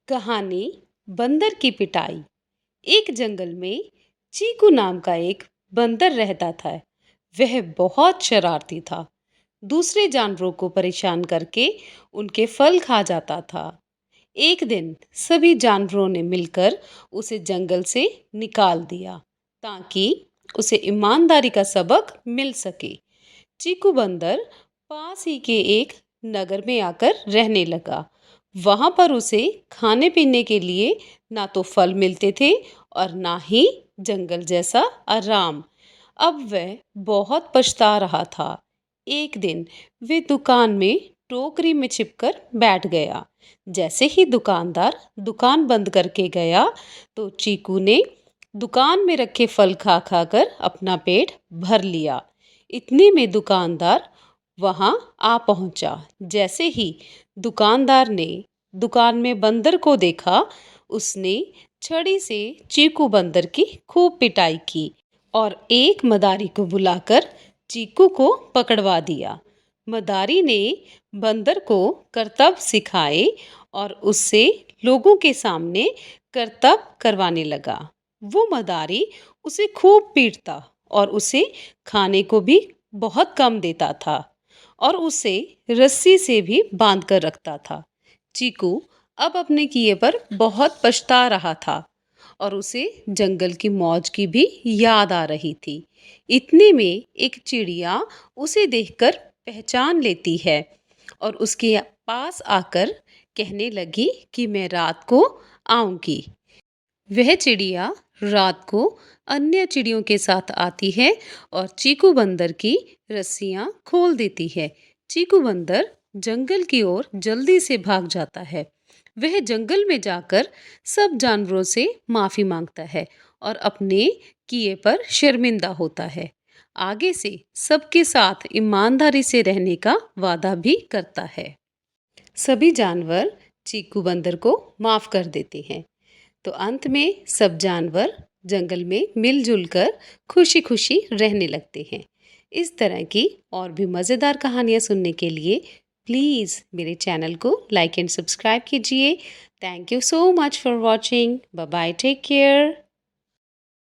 कहानी बंदर की पिटाई। एक जंगल में चीकू नाम का एक बंदर रहता था। वह बहुत शरारती था। दूसरे जानवरों को परेशान करके उनके फल खा जाता था। एक दिन सभी जानवरों ने मिलकर उसे जंगल से निकाल दिया ताकि उसे ईमानदारी का सबक मिल सके। चीकू बंदर पास ही के एक नगर में आकर रहने लगा। वहां पर उसे खाने पीने के लिए ना तो फल मिलते थे और ना ही जंगल जैसा आराम। अब वह बहुत पछता रहा था। एक दिन वे दुकान में टोकरी में छिपकर बैठ गया। जैसे ही दुकानदार दुकान बंद करके गया तो चीकू ने दुकान में रखे फल खा खाकर अपना पेट भर लिया। इतने में दुकानदार वहां आ पहुंचा। जैसे ही दुकानदार ने दुकान में बंदर को देखा, उसने छड़ी से चीकू बंदर की खूब पिटाई की और एक मदारी को बुलाकर चीकू को पकड़वा दिया। मदारी ने बंदर को करतब सिखाए और उससे लोगों के सामने करतब करवाने लगा। वो मदारी उसे खूब पीटता और उसे खाने को भी बहुत कम देता था और उसे रस्सी से भी बांध कर रखता था। चीकू अब अपने किए पर बहुत पछता रहा था और उसे जंगल की मौज की भी याद आ रही थी। इतने में एक चिड़िया उसे देखकर पहचान लेती है और उसके पास आकर कहने लगी कि मैं रात को आऊंगी। वह चिड़िया रात को अन्य चिड़ियों के साथ आती है और चीकू बंदर की रस्सियां खोल देती है। चीकू बंदर जंगल की ओर जल्दी से भाग जाता है। वह जंगल में जाकर सब जानवरों से माफी मांगता है और अपने किए पर शर्मिंदा होता है। आगे से सबके साथ ईमानदारी से रहने का वादा भी करता है। सभी जानवर चीकू बंदर को माफ कर देते हैं। तो अंत में सब जानवर जंगल में मिलजुल कर खुशी खुशी रहने लगते हैं। इस तरह की और भी मज़ेदार कहानियाँ सुनने के लिए प्लीज़ मेरे चैनल को लाइक एंड सब्सक्राइब कीजिए। Thank you so much for watching. Bye bye, take care.